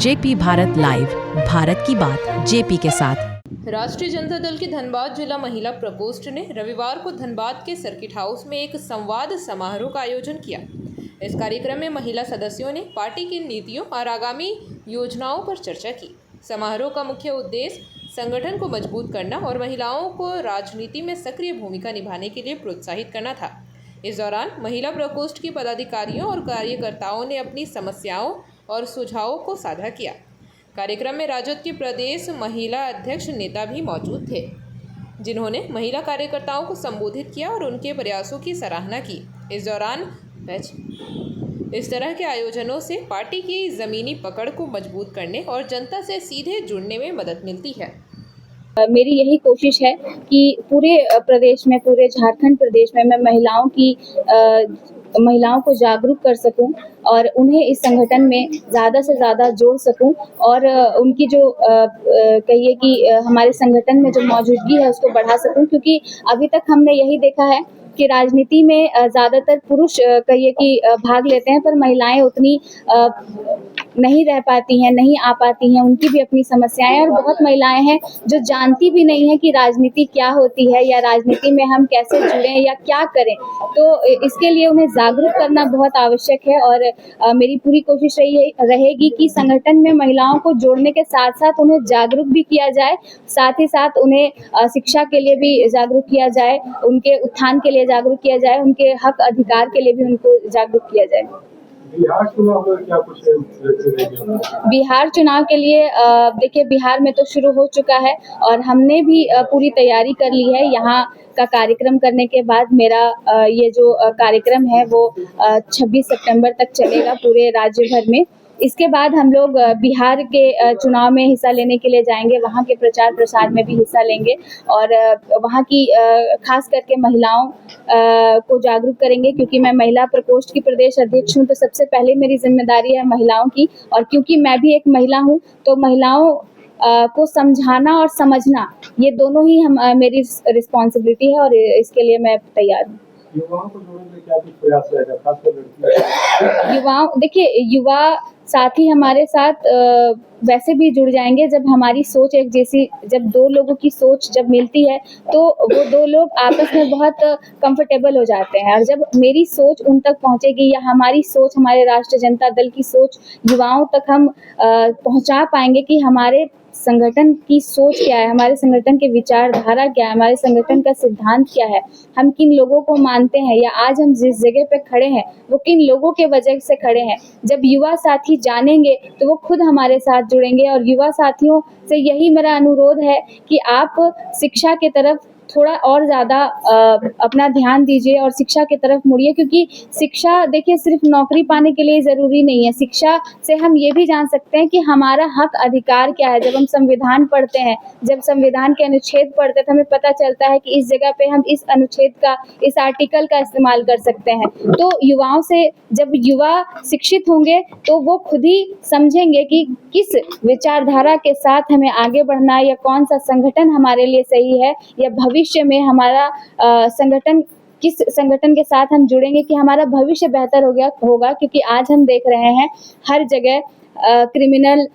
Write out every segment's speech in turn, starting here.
JP Bharat live, Bharat की बात JP के साथ। राष्ट्रीय जनता दल के धनबाद जिला महिला प्रकोष्ठ ने रविवार को धनबाद के सर्किट हाउस में एक संवाद समारोह का आयोजन किया। इस कार्यक्रम में महिला सदस्यों ने पार्टी की नीतियों और आगामी योजनाओं पर चर्चा की। समारोह का मुख्य उद्देश्य संगठन को मजबूत करना और महिलाओं को राजनीति में सक्रिय भूमिका निभाने के लिए प्रोत्साहित करना था। इस दौरान महिला प्रकोष्ठ के पदाधिकारियों और कार्यकर्ताओं ने अपनी समस्याओं और सुझावों को साझा किया। कार्यक्रम में राजद के प्रदेश महिला अध्यक्ष नेता भी मौजूद थे, जिन्होंने महिला कार्यकर्ताओं को संबोधित किया और उनके प्रयासों की सराहना की। इस दौरान इस तरह के आयोजनों से पार्टी की ज़मीनी पकड़ को मजबूत करने और जनता से सीधे जुड़ने में मदद मिलती है। मेरी यही कोशिश है कि पूरे प्रदेश में, पूरे झारखंड प्रदेश में मैं महिलाओं को जागरूक कर सकूं और उन्हें इस संगठन में ज़्यादा से ज़्यादा जोड़ सकूं और उनकी जो कहिए कि हमारे संगठन में जो मौजूदगी है उसको बढ़ा सकूं, क्योंकि अभी तक हमने यही देखा है कि राजनीति में ज़्यादातर पुरुष कहिए कि भाग लेते हैं, पर महिलाएं उतनी नहीं रह पाती हैं, नहीं आ पाती हैं। उनकी भी अपनी समस्याएं और बहुत महिलाएं हैं जो जानती भी नहीं है कि राजनीति क्या होती है या राजनीति में हम कैसे जुड़ें या क्या करें। तो इसके लिए उन्हें जागरूक करना बहुत आवश्यक है और मेरी पूरी कोशिश रहेगी कि संगठन में महिलाओं को जोड़ने के साथ साथ उन्हें जागरूक भी किया जाए, साथ ही साथ उन्हें शिक्षा के लिए भी जागरूक किया जाए, उनके उत्थान के लिए जागरूक किया जाए, उनके हक अधिकार के लिए भी उनको जागरूक किया जाए। बिहार चुनाव में क्या कुछ बिहार चुनाव के लिए देखिए, बिहार में तो शुरू हो चुका है और हमने भी पूरी तैयारी कर ली है। यहाँ का कार्यक्रम करने के बाद मेरा ये जो कार्यक्रम है वो 26 सितंबर तक चलेगा पूरे राज्य भर में। इसके बाद हम लोग बिहार के चुनाव में हिस्सा लेने के लिए जाएंगे, वहाँ के प्रचार प्रसार में भी हिस्सा लेंगे और वहाँ की खास करके महिलाओं को जागरूक करेंगे, क्योंकि मैं महिला प्रकोष्ठ की प्रदेश अध्यक्ष हूँ। तो सबसे पहले मेरी जिम्मेदारी है महिलाओं की, और क्योंकि मैं भी एक महिला हूँ तो महिलाओं को समझाना और समझना, ये दोनों ही मेरी रिस्पॉन्सिबिलिटी है और इसके लिए मैं तैयार हूँ। युवाओं को जोड़ने में क्या कुछ प्रयास रहेगा, खासकर लड़कियों? युवाओं, देखिए, युवा साथी हमारे साथ वैसे भी जुड़ जाएंगे जब हमारी सोच एक जैसी, जब दो लोगों की सोच जब मिलती है तो वो दो लोग आपस में बहुत कंफर्टेबल हो जाते हैं। और जब मेरी सोच उन तक पहुंचेगी या हमारी सोच, हमारे राष्ट्रीय जनता दल की सोच युवाओं तक हम पहुंचा पाएंगे कि हमारे संगठन की सोच क्या है, हमारे संगठन की विचारधारा क्या है, हमारे संगठन का सिद्धांत क्या है, हम किन लोगों को मानते हैं या आज हम जिस जगह पे खड़े हैं वो किन लोगों के वजह से खड़े हैं। जब युवा साथी जानेंगे तो वो खुद हमारे साथ जुड़ेंगे। और युवा साथियों से यही मेरा अनुरोध है कि आप शिक्षा की तरफ थोड़ा और ज़्यादा अपना ध्यान दीजिए और शिक्षा की तरफ मुड़िए, क्योंकि शिक्षा, देखिए, सिर्फ नौकरी पाने के लिए ज़रूरी नहीं है। शिक्षा से हम ये भी जान सकते हैं कि हमारा हक अधिकार क्या है। जब हम संविधान पढ़ते हैं, जब संविधान के अनुच्छेद पढ़ते हैं तो हमें पता चलता है कि इस जगह पे हम इस अनुच्छेद का, इस आर्टिकल का इस्तेमाल कर सकते हैं। तो युवाओं से, जब युवा शिक्षित होंगे तो वो खुद ही समझेंगे कि किस विचारधारा के साथ हमें आगे बढ़ना है या कौन सा संगठन हमारे लिए सही है, या भविष्य में हमारा संगठन, किस संगठन के साथ हम जुड़ेंगे कि हमारा भविष्य बेहतर होगा। क्योंकि आज हम देख रहे हैं हर जगह क्रिमिनल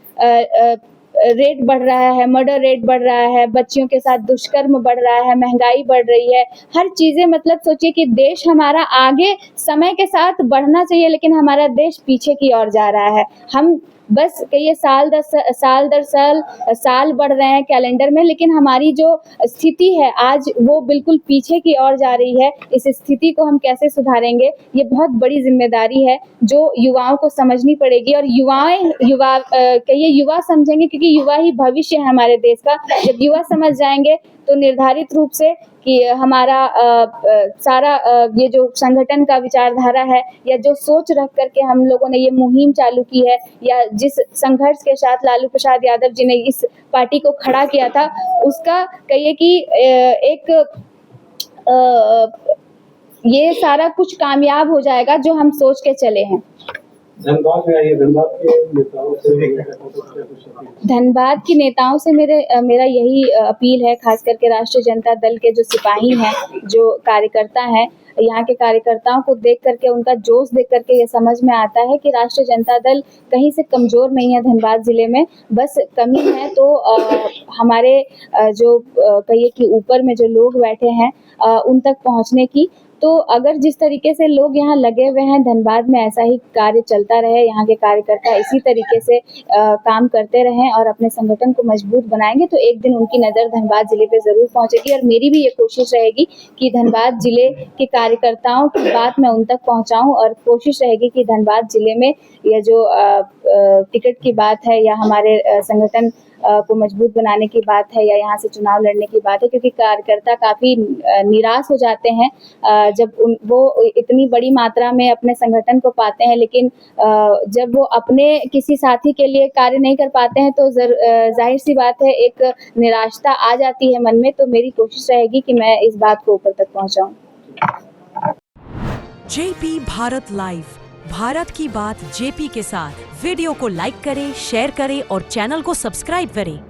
रेट बढ़ रहा है, मर्डर रेट बढ़ रहा है, बच्चियों के साथ दुष्कर्म बढ़ रहा है, महंगाई बढ़ रही है, हर चीज़ें, मतलब सोचिए कि देश हमारा आगे समय के साथ बढ़ना चाहिए, लेकिन हमारा देश पीछे की ओर जा रहा है। हम बस कहिए साल दर साल बढ़ रहे हैं कैलेंडर में, लेकिन हमारी जो स्थिति है आज वो बिल्कुल पीछे की ओर जा रही है। इस स्थिति को हम कैसे सुधारेंगे, ये बहुत बड़ी जिम्मेदारी है जो युवाओं को समझनी पड़ेगी। और युवा समझेंगे, क्योंकि युवा ही भविष्य है हमारे देश का। जब युवा समझ जाएंगे तो निर्धारित रूप से कि हमारा सारा ये जो संगठन का विचारधारा है या जो सोच रख करके हम लोगों ने ये मुहिम चालू की है, या जिस संघर्ष के साथ लालू प्रसाद यादव जी ने इस पार्टी को खड़ा किया था, उसका कहिए कि एक ये सारा कुछ कामयाब हो जाएगा जो हम सोच के चले हैं। धनबाद में आइए, धनबाद की नेताओं से मेरा यही अपील है, खास करके राष्ट्रीय जनता दल के जो सिपाही हैं, जो कार्यकर्ता हैं, यहाँ के कार्यकर्ताओं को देख करके, उनका जोश देख करके ये समझ में आता है कि राष्ट्रीय जनता दल कहीं से कमज़ोर नहीं है धनबाद ज़िले में। बस कमी है तो हमारे जो कहिए कि ऊपर में जो लोग बैठे हैं उन तक पहुँचने की। तो अगर जिस तरीके से लोग यहाँ लगे हुए हैं, धनबाद में ऐसा ही कार्य चलता रहे, यहाँ के कार्यकर्ता इसी तरीके से काम करते रहें और अपने संगठन को मजबूत बनाएंगे, तो एक दिन उनकी नज़र धनबाद ज़िले पे ज़रूर पहुँचेगी। और मेरी भी ये कोशिश रहेगी कि धनबाद ज़िले के कार्यकर्ताओं की बात मैं उन तक पहुँचाऊँ, और कोशिश रहेगी कि धनबाद ज़िले में यह जो टिकट की बात है या हमारे संगठन को मजबूत बनाने की बात है या यहाँ से चुनाव लड़ने की बात है, क्योंकि कार्यकर्ता काफ़ी निराश हो जाते हैं जब वो इतनी बड़ी मात्रा में अपने संगठन को पाते हैं, लेकिन जब वो अपने किसी साथी के लिए कार्य नहीं कर पाते हैं तो जाहिर सी बात है एक निराशता आ जाती है मन में। तो मेरी कोशिश रहेगी कि मैं इस बात को ऊपर तक पहुँचाऊँ। जेपी भारत लाइव, भारत की बात जेपी के साथ। वीडियो को लाइक करें, शेयर करें और चैनल को सब्सक्राइब करें।